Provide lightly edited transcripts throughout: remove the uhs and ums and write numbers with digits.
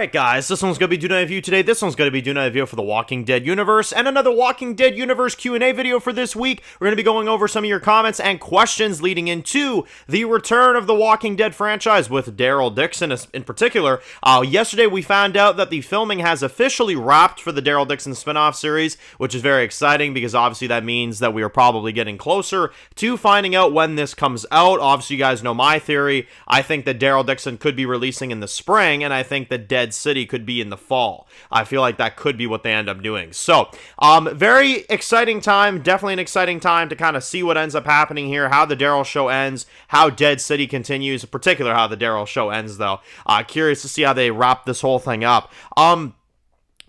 Alright guys, this one's going to be doing a review today. This one's going to be doing a review for the Walking Dead universe, and another Walking Dead universe Q&A video for this week. We're going to be going over some of your comments and questions leading into the return of the Walking Dead franchise with Daryl Dixon in particular. Yesterday we found out that the filming has officially wrapped for the Daryl Dixon spinoff series, which is very exciting because obviously that means that we are probably getting closer to finding out when this comes out. Obviously you guys know my theory. I think that Daryl Dixon could be releasing in the spring, and I think that Dead City could be in the fall. I feel like that could be what they end up doing. So, very exciting time. Definitely an exciting time to kind of see what ends up happening here, how the Daryl show ends, how Dead City continues, in particular how the Daryl show ends, though. Curious to see how they wrap this whole thing up.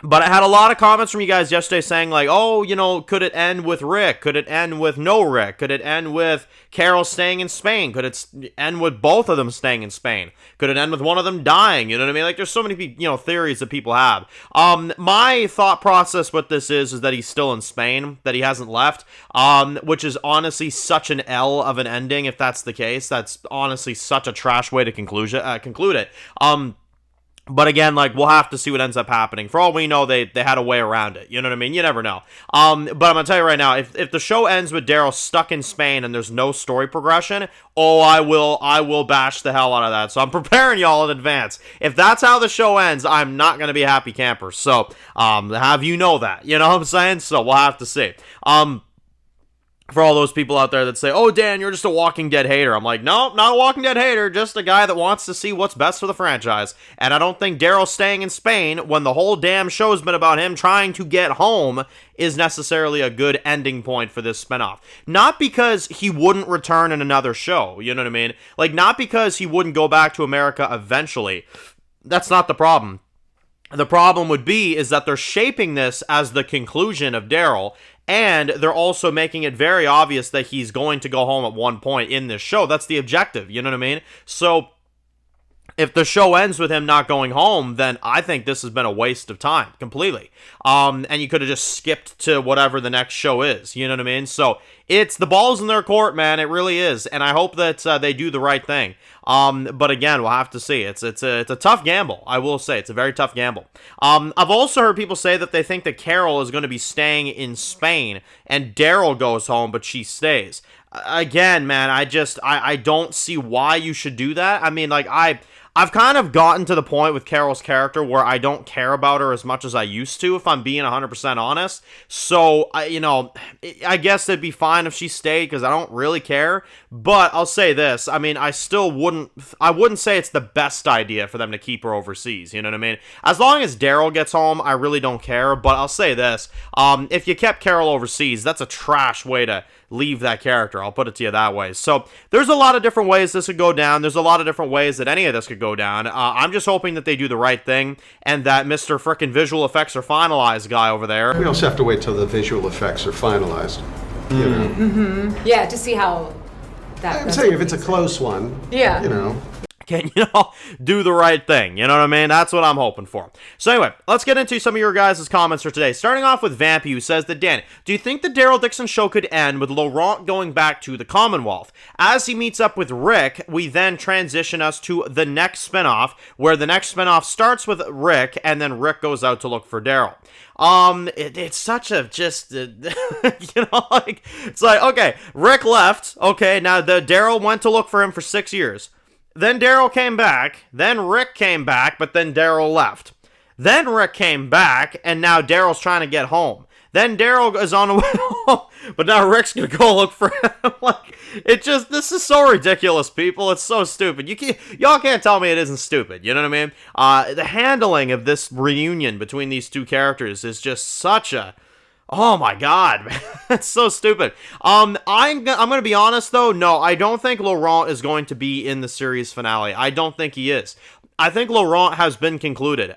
But I had a lot of comments from you guys yesterday saying like, oh, you know, could it end with Rick? Could it end with no Rick? Could it end with Carol staying in Spain? Could it end with both of them staying in Spain? Could it end with one of them dying? You know what I mean? Like, there's so many, theories that people have. My thought process with this is that he's still in Spain, that he hasn't left, which is honestly such an L of an ending. If that's the case, that's honestly such a trash way to conclude it. But again, like, we'll have to see what ends up happening. For all we know, they had a way around it. You know what I mean? You never know. But I'm going to tell you right now, if the show ends with Daryl stuck in Spain and there's no story progression, I will bash the hell out of that. So I'm preparing y'all in advance. If that's how the show ends, I'm not going to be a happy camper. So, have you know that. You know what I'm saying? So we'll have to see. For all those people out there that say, oh, Dan, you're just a Walking Dead hater. I'm like, no, not a Walking Dead hater, just a guy that wants to see what's best for the franchise. And I don't think Daryl staying in Spain, when the whole damn show's been about him trying to get home, is necessarily a good ending point for this spinoff. Not because he wouldn't return in another show, you know what I mean? Like, not because he wouldn't go back to America eventually. That's not the problem. The problem would be is that they're shaping this as the conclusion of Daryl, and they're also making it very obvious that he's going to go home at one point in this show. That's the objective, you know what I mean? So, if the show ends with him not going home, then I think this has been a waste of time, completely. And you could have just skipped to whatever the next show is, you know what I mean? So, it's the ball's in their court, man, it really is, and I hope that they do the right thing. But again, we'll have to see. It's a tough gamble, I will say. It's a very tough gamble. I've also heard people say that they think that Carol is going to be staying in Spain, and Daryl goes home, but she stays. Again, man, I don't see why you should do that. I mean, like, I've kind of gotten to the point with Carol's character where I don't care about her as much as I used to, if I'm being 100% honest. So, I guess it'd be fine if she stayed because I don't really care. But I'll say this, I mean, I wouldn't say it's the best idea for them to keep her overseas, you know what I mean? As long as Daryl gets home, I really don't care. But I'll say this, if you kept Carol overseas, that's a trash way to leave that character. I'll put it to you that way. So there's a lot of different ways this could go down. There's a lot of different ways that any of this could go down. I'm just hoping that they do the right thing and that Mr. Frickin' Visual Effects are finalized guy over there. We also have to wait till the visual effects are finalized. You know? Mm-hmm. Yeah, to see how that. I'm saying if it's a close one. Yeah. You know. Can, do the right thing, you know what I mean? That's what I'm hoping for. So anyway, let's get into some of your guys' comments for today. Starting off with Vampy, who says that, Dan, do you think the Daryl Dixon show could end with Laurent going back to the Commonwealth? As he meets up with Rick, we then transition us to the next spinoff, where the next spinoff starts with Rick, and then Rick goes out to look for Daryl. It's such a just, it's like, okay, Rick left, okay, now the Daryl went to look for him for 6 years. Then Daryl came back, then Rick came back, but then Daryl left. Then Rick came back, and now Daryl's trying to get home. Then Daryl is on the way home, but now Rick's gonna go look for him. This is so ridiculous, people. It's so stupid. Y'all can't tell me it isn't stupid, you know what I mean? The handling of this reunion between these two characters is just such a... Oh my god, man. That's so stupid. I'm gonna be honest though, no, I don't think Laurent is going to be in the series finale. I don't think he is. I think Laurent has been concluded.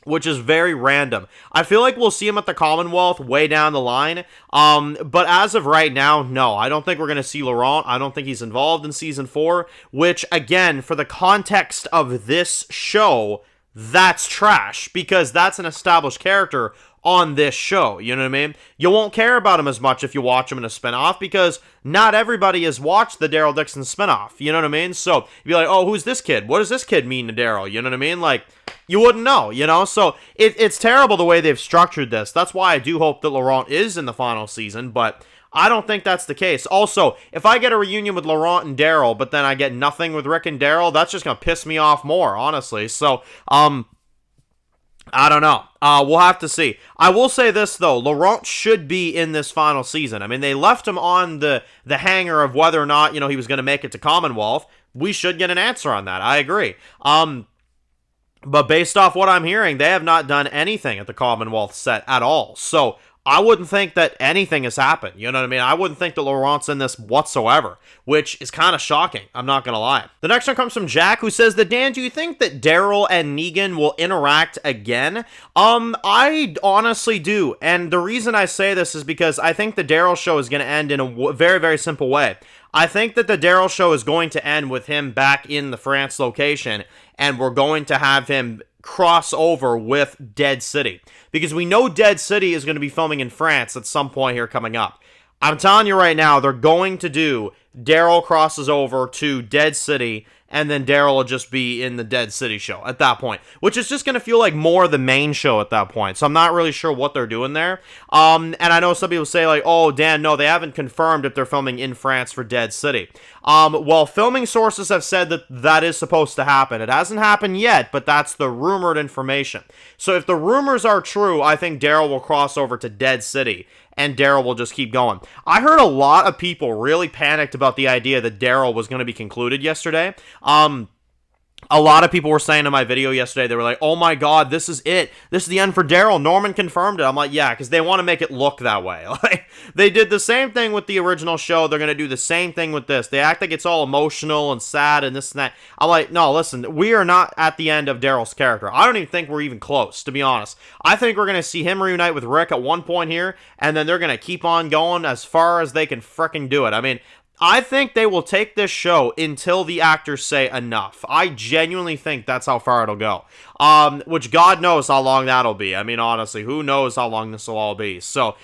Which is very random. I feel like we'll see him at the Commonwealth way down the line. But as of right now, no, I don't think we're going to see Laurent. I don't think he's involved in Season 4, which, again, for the context of this show, that's trash, because that's an established character on this show, you know what I mean? You won't care about him as much if you watch him in a spinoff, because not everybody has watched the Daryl Dixon spinoff, you know what I mean? So, you'd be like, oh, who's this kid? What does this kid mean to Daryl? You know what I mean? Like, You wouldn't know, So it's terrible the way they've structured this. That's why I do hope that Laurent is in the final season, but I don't think that's the case. Also, if I get a reunion with Laurent and Daryl, but then I get nothing with Rick and Daryl, that's just going to piss me off more, honestly. So, I don't know. We'll have to see. I will say this, though. Laurent should be in this final season. I mean, they left him on the hanger of whether or not, he was going to make it to Commonwealth. We should get an answer on that. I agree. But based off what I'm hearing, they have not done anything at the Commonwealth set at all. So I wouldn't think that anything has happened. You know what I mean? I wouldn't think that Laurent's in this whatsoever, which is kind of shocking. I'm not going to lie. The next one comes from Jack, who says that, Dan, do you think that Daryl and Negan will interact again? I honestly do. And the reason I say this is because I think the Daryl show is going to end in a very, very simple way. I think that the Daryl show is going to end with him back in the France location, and we're going to have him cross over with Dead City, because we know Dead City is going to be filming in France at some point here coming up. I'm telling you right now, they're going to do Daryl crosses over to Dead City, and then Daryl will just be in the Dead City show at that point, which is just going to feel like more of the main show at that point. So I'm not really sure what they're doing there. And I know some people say like, oh, Dan, no, they haven't confirmed if they're filming in France for Dead City. Well, filming sources have said that that is supposed to happen. It hasn't happened yet, but that's the rumored information. So if the rumors are true, I think Daryl will cross over to Dead City, and Daryl will just keep going. I heard a lot of people really panicked about the idea that Daryl was going to be concluded yesterday. A lot of people were saying in my video yesterday, they were like, oh my god, this is it. This is the end for Daryl. Norman confirmed it. I'm like, yeah, because they want to make it look that way. Like, they did the same thing with the original show. They're going to do the same thing with this. They act like it's all emotional and sad and this and that. I'm like, no, listen, we are not at the end of Daryl's character. I don't even think we're even close, to be honest. I think we're going to see him reunite with Rick at one point here, and then they're going to keep on going as far as they can frickin' do it. I mean, I think they will take this show until the actors say enough. I genuinely think that's how far it'll go. Which God knows how long that'll be. I mean, honestly, who knows how long this will all be. So,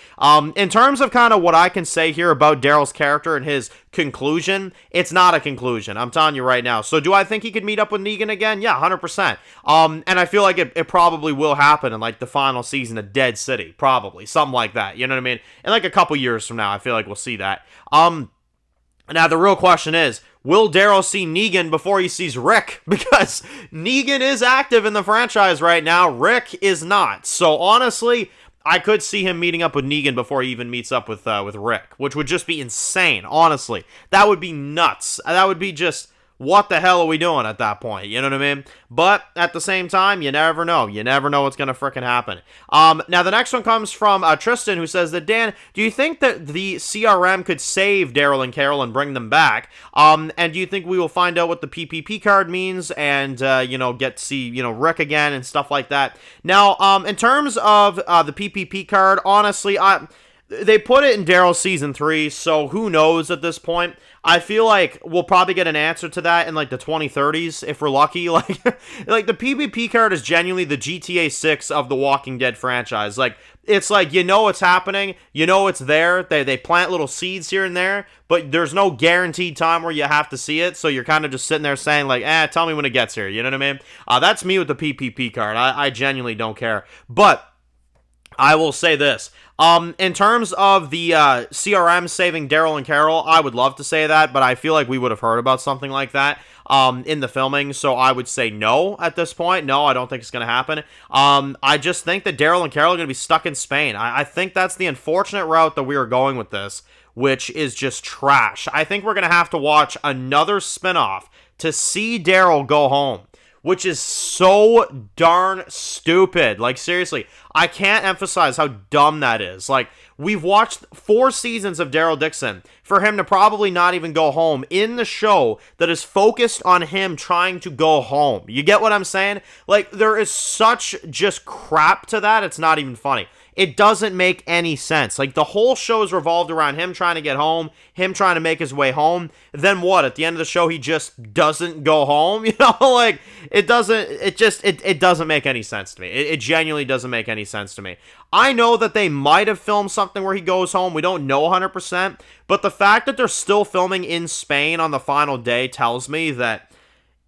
in terms of kind of what I can say here about Daryl's character and his conclusion, it's not a conclusion. I'm telling you right now. So, do I think he could meet up with Negan again? Yeah, 100%. And I feel like it probably will happen in like the final season of Dead City. Probably. Something like that. You know what I mean? In like a couple years from now, I feel like we'll see that. Now, the real question is, will Daryl see Negan before he sees Rick? Because Negan is active in the franchise right now. Rick is not. So, honestly, I could see him meeting up with Negan before he even meets up with Rick, which would just be insane, honestly. That would be nuts. That would be just, what the hell are we doing at that point? You know what I mean? But at the same time, you never know. You never know what's going to frickin' happen. Now, the next one comes from Tristan, who says that, Dan, do you think that the CRM could save Daryl and Carol and bring them back? And do you think we will find out what the PPP card means and, get to see, Rick again and stuff like that? Now, in terms of the PPP card, honestly, they put it in Daryl's season 3, so who knows at this point. I feel like we'll probably get an answer to that in like the 2030s if we're lucky. Like the PvP card is genuinely the GTA 6 of the Walking Dead franchise. Like, it's like, it's happening, it's there. They plant little seeds here and there, but there's no guaranteed time where you have to see it. So you're kind of just sitting there saying like, tell me when it gets here. You know what I mean? That's me with the PPP card. I genuinely don't care. But I will say this. In terms of the CRM saving Daryl and Carol, I would love to say that, but I feel like we would have heard about something like that in the filming, so I would say no at this point. No, I don't think it's going to happen. I just think that Daryl and Carol are going to be stuck in Spain. I think that's the unfortunate route that we are going with this, which is just trash. I think we're going to have to watch another spinoff to see Daryl go home, which is so darn stupid. Like, seriously, I can't emphasize how dumb that is. Like, we've watched 4 seasons of Daryl Dixon for him to probably not even go home in the show that is focused on him trying to go home. You get what I'm saying? Like, there is such just crap to that, it's not even funny. It doesn't make any sense. Like, the whole show is revolved around him trying to get home, him trying to make his way home. Then what? At the end of the show, he just doesn't go home? Like, it doesn't make any sense to me. It genuinely doesn't make any sense to me. I know that they might have filmed something where he goes home. We don't know 100%. But the fact that they're still filming in Spain on the final day tells me that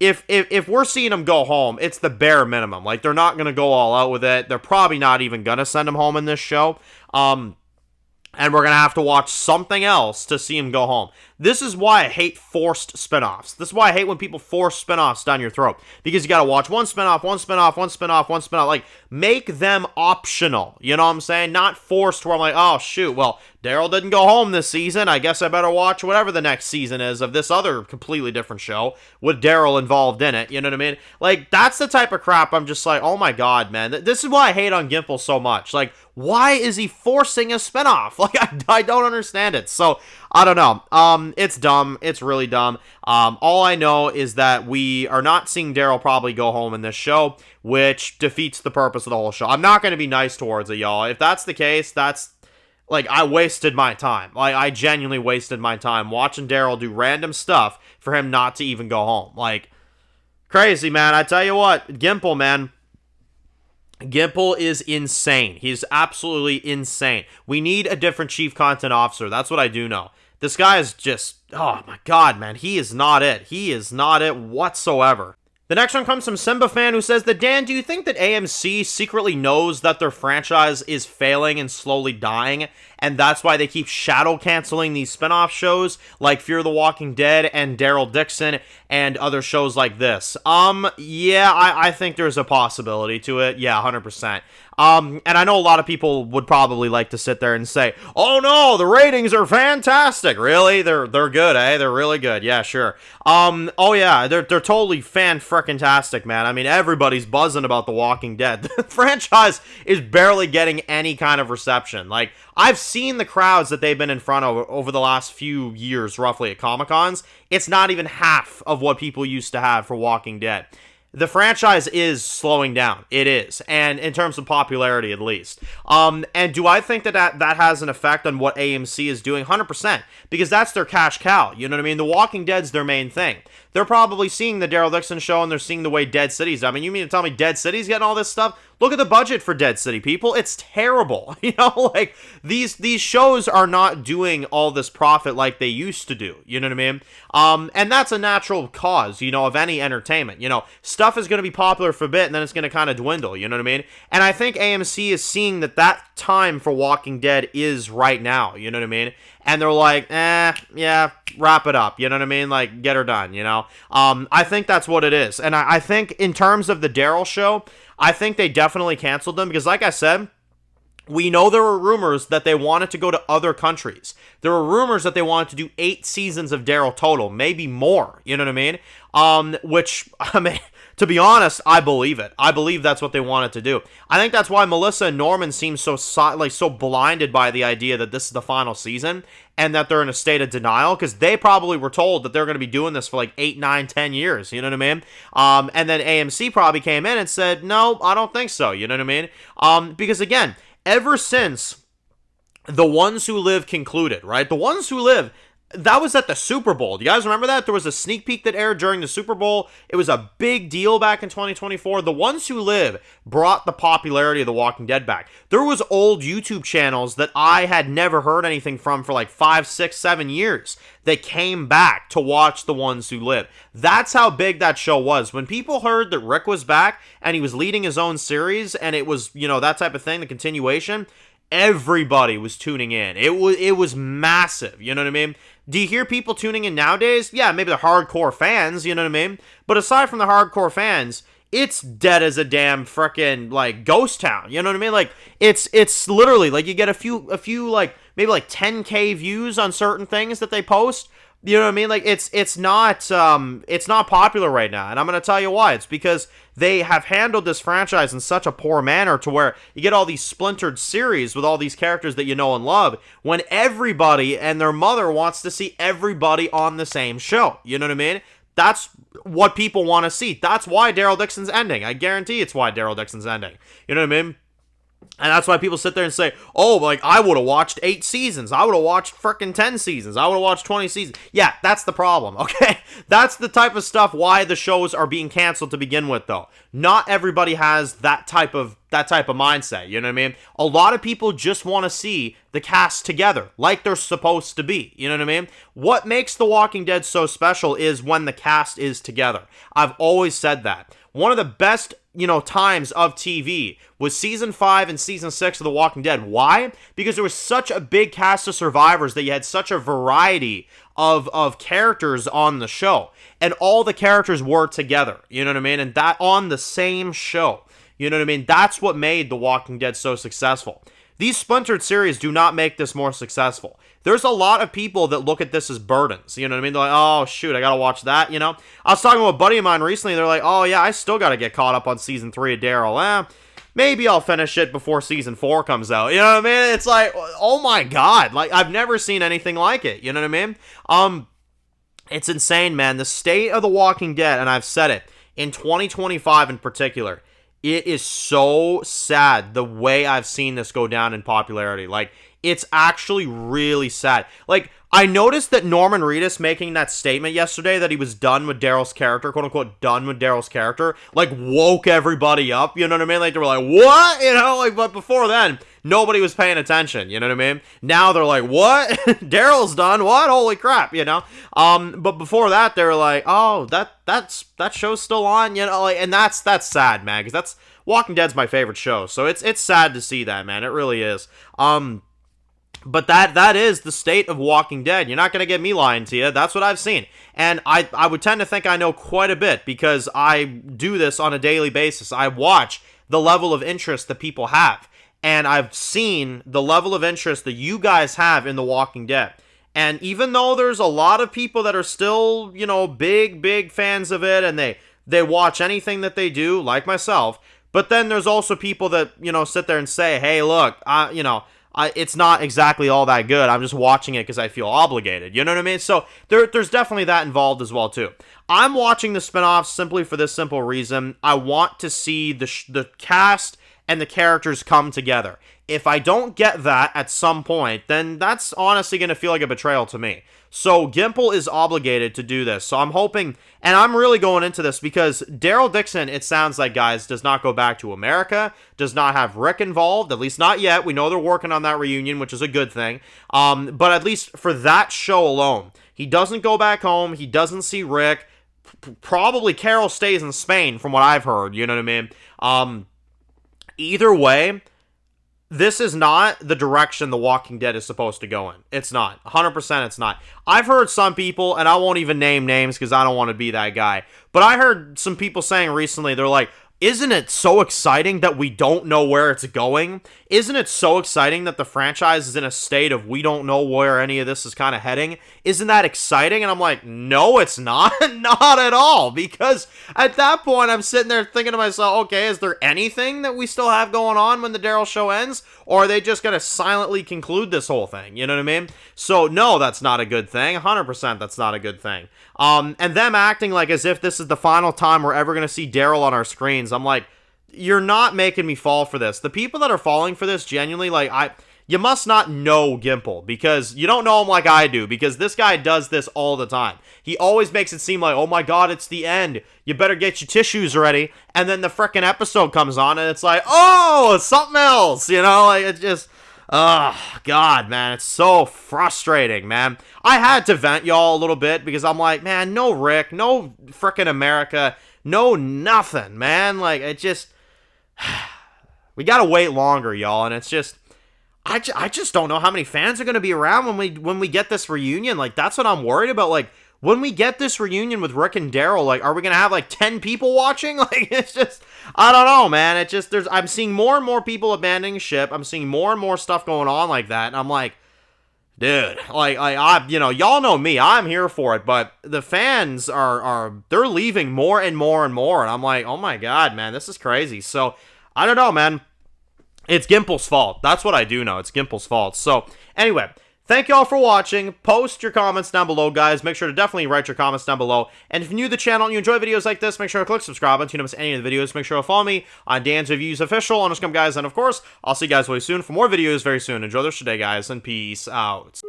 if we're seeing him go home, it's the bare minimum. Like, they're not going to go all out with it. They're probably not even going to send him home in this show. And we're going to have to watch something else to see him go home. This is why I hate forced spinoffs. This is why I hate when people force spinoffs down your throat. Because you got to watch one spinoff, one spinoff, one spinoff, one spinoff. Like, make them optional. You know what I'm saying? Not forced where I'm like, oh, shoot, well, Daryl didn't go home this season. I guess I better watch whatever the next season is of this other completely different show with Daryl involved in it. You know what I mean? Like, that's the type of crap I'm just like, oh my God, man. This is why I hate on Gimple so much. Like, why is he forcing a spinoff? Like, I don't understand it. So, I don't know. It's dumb. It's really dumb. All I know is that we are not seeing Daryl probably go home in this show, which defeats the purpose of the whole show. I'm not going to be nice towards it, y'all. If that's the case, that's, like, I wasted my time. Like, I genuinely wasted my time watching Daryl do random stuff for him not to even go home. Like, crazy, man. I tell you what, Gimple, man. Gimple is insane. He's absolutely insane. We need a different chief content officer. That's what I do know. This guy is just, oh my God, man. He is not it. He is not it whatsoever. The next one comes from Simba Fan, who says that, Dan, do you think that AMC secretly knows that their franchise is failing and slowly dying, and that's why they keep shadow canceling these spin-off shows like Fear the Walking Dead and Daryl Dixon and other shows like this? Yeah, I think there's a possibility to it. Yeah, 100%. And I know a lot of people would probably like to sit there and say, oh no, the ratings are fantastic. Really? They're good, eh? They're really good. Yeah, sure. Oh yeah, they're totally fan-frickin-tastic, man. I mean, everybody's buzzing about The Walking Dead. The franchise is barely getting any kind of reception. Like, I've seen the crowds that they've been in front of over the last few years, roughly, at Comic-Cons. It's not even half of what people used to have for Walking Dead. The franchise is slowing down. It is. And in terms of popularity, at least. And do I think that has an effect on what AMC is doing? 100%. Because that's their cash cow. You know what I mean? The Walking Dead's their main thing. They're probably seeing the Daryl Dixon show and they're seeing the way Dead City's. I mean, you mean to tell me Dead City's getting all this stuff? Look at the budget for Dead City, people. It's terrible. You know, like, these shows are not doing all this profit like they used to do. You know what I mean? And that's a natural cause, you know, of any entertainment. You know, stuff is going to be popular for a bit and then it's going to kind of dwindle. You know what I mean? And I think AMC is seeing that time for Walking Dead is right now. You know what I mean? And they're like, yeah, wrap it up. You know what I mean? Like, get her done, you know? I think that's what it is. And I think in terms of the Daryl show, I think they definitely canceled them because, like I said, we know there were rumors that they wanted to go to other countries. There were rumors that they wanted to do 8 seasons of Daryl total, maybe more. You know what I mean? Which, I mean, to be honest, I believe it. I believe that's what they wanted to do. I think that's why Melissa and Norman seem so blinded by the idea that this is the final season and that they're in a state of denial because they probably were told that they're going to be doing this for like 8, 9, 10 years. You know what I mean? And then AMC probably came in and said, no, I don't think so. You know what I mean? Because again, ever since The Ones Who Live concluded, right? The Ones Who Live, that was at the Super Bowl. Do you guys remember that? There was a sneak peek that aired during the Super Bowl. It was a big deal back in 2024. The Ones Who Live brought the popularity of The Walking Dead back. There was old YouTube channels that I had never heard anything from for like 5, 6, 7 years that came back to watch The Ones Who Live. That's how big that show was. When people heard that Rick was back and he was leading his own series and it was, you know, that type of thing, the continuation, everybody was tuning in. It was massive, you know what I mean? Do you hear people tuning in nowadays? Yeah, maybe the hardcore fans, you know what I mean? But aside from the hardcore fans, it's dead as a damn frickin' like ghost town, you know what I mean? Like it's literally like you get a few like maybe like 10K views on certain things that they post. You know what I mean? Like it's not popular right now, and I'm gonna tell you why. It's because they have handled this franchise in such a poor manner to where you get all these splintered series with all these characters that you know and love when everybody and their mother wants to see everybody on the same show. You know what I mean? That's what people want to see. That's why Daryl Dixon's ending. I guarantee it's why Daryl Dixon's ending. You know what I mean? And that's why people sit there and say, oh, like, I would have watched 8 seasons. I would have watched freaking 10 seasons. I would have watched 20 seasons. Yeah, that's the problem, okay? That's the type of stuff why the shows are being canceled to begin with, though. Not everybody has that type of mindset, you know what I mean? A lot of people just want to see the cast together, like they're supposed to be, you know what I mean? What makes The Walking Dead so special is when the cast is together. I've always said that. One of the best, times of TV was season 5 and season 6 of The Walking Dead. Why? Because there was such a big cast of survivors that you had such a variety of characters on the show. And all the characters were together, you know what I mean? And that on the same show. You know what I mean? That's what made The Walking Dead so successful. These splintered series do not make this more successful. There's a lot of people that look at this as burdens. You know what I mean? They're like, oh, shoot, I gotta watch that, I was talking to a buddy of mine recently. They're like, oh, yeah, I still gotta get caught up on season 3 of Daryl. Maybe I'll finish it before season 4 comes out. You know what I mean? It's like, oh my God. Like, I've never seen anything like it. You know what I mean? It's insane, man. The state of The Walking Dead, and I've said it, in 2025 in particular, it is so sad the way I've seen this go down in popularity. Like, it's actually really sad. Like, I noticed that Norman Reedus making that statement yesterday that he was done with Daryl's character, quote unquote, done with Daryl's character, like, woke everybody up, you know what I mean? Like, they were like, what? But before then, nobody was paying attention, you know what I mean? Now they're like, what? Daryl's done? What? Holy crap, But before that, they were like, oh, that show's still on, and that's sad, man, because that's Walking Dead's my favorite show, so it's sad to see that, man. It really is. But that is the state of Walking Dead. You're not going to get me lying to you. That's what I've seen. And I would tend to think I know quite a bit because I do this on a daily basis. I watch the level of interest that people have. And I've seen the level of interest that you guys have in The Walking Dead. And even though there's a lot of people that are still, big fans of it, and they watch anything that they do, like myself, but then there's also people that, sit there and say, hey, look, it's not exactly all that good. I'm just watching it because I feel obligated. You know what I mean? So there's definitely that involved as well, too. I'm watching the spinoffs simply for this simple reason. I want to see the cast and the characters come together. If I don't get that at some point, then that's honestly going to feel like a betrayal to me. So Gimple is obligated to do this. So I'm hoping, and I'm really going into this because Daryl Dixon, it sounds like, guys, does not go back to America, does not have Rick involved, at least not yet. We know they're working on that reunion, which is a good thing. But at least for that show alone, he doesn't go back home. He doesn't see Rick. Probably Carol stays in Spain, from what I've heard. You know what I mean? Either way, this is not the direction The Walking Dead is supposed to go in. It's not. 100% it's not. I've heard some people, and I won't even name names because I don't want to be that guy, but I heard some people saying recently, they're like, isn't it so exciting that we don't know where it's going? Isn't it so exciting that the franchise is in a state of we don't know where any of this is kind of heading? Isn't that exciting? And I'm like, no, it's not. Not at all. Because at that point, I'm sitting there thinking to myself, okay, is there anything that we still have going on when the Daryl show ends? Or are they just going to silently conclude this whole thing? You know what I mean? So, no, that's not a good thing. 100% that's not a good thing. And them acting like as if this is the final time we're ever going to see Daryl on our screens. I'm like, you're not making me fall for this. The people that are falling for this, genuinely, you must not know Gimple, because you don't know him like I do, because this guy does this all the time. He always makes it seem like, oh my God, it's the end. You better get your tissues ready. And then the frickin' episode comes on and it's like, oh, it's something else, it's just, oh, God, man, it's so frustrating, man. I had to vent y'all a little bit because I'm like, man, no Rick, no frickin' America, no nothing, man. Like, it just, we gotta wait longer, y'all, and it's just, I just don't know how many fans are gonna be around when we get this reunion. Like, that's what I'm worried about. Like, when we get this reunion with Rick and Daryl, like, are we gonna have like 10 people watching? Like, it's just, I don't know, man. It just, I'm seeing more and more people abandoning ship. I'm seeing more and more stuff going on like that, and I'm like, dude, y'all know me. I'm here for it, but the fans they're leaving more and more and more, and I'm like, oh my God, man, this is crazy. So, I don't know, man. It's Gimple's fault. That's what I do know. It's Gimple's fault. So, anyway, Thank you all for watching. Post your comments down below, guys. Make sure to definitely write your comments down below. And if you're new to the channel and you enjoy videos like this, make sure to click subscribe so you don't miss any of the videos. Make sure to follow me on Dan's Reviews Official on Instagram, guys. And of course, I'll see you guys really soon for more videos very soon. Enjoy the rest of your day, guys, and peace out.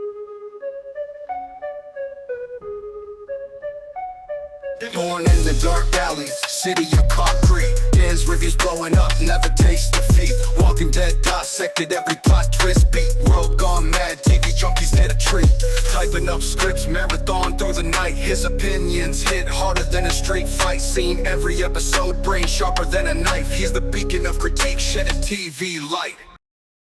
Born in the dark alleys, city of concrete. Dan's reviews blowing up, never taste defeat. Walking Dead dissected, every plot twist beat. World gone mad, TV junkies hit a treat. Typing up scripts, marathon through the night. His opinions hit harder than a street fight scene. Every episode, brain sharper than a knife. He's the beacon of critique, shedding TV light.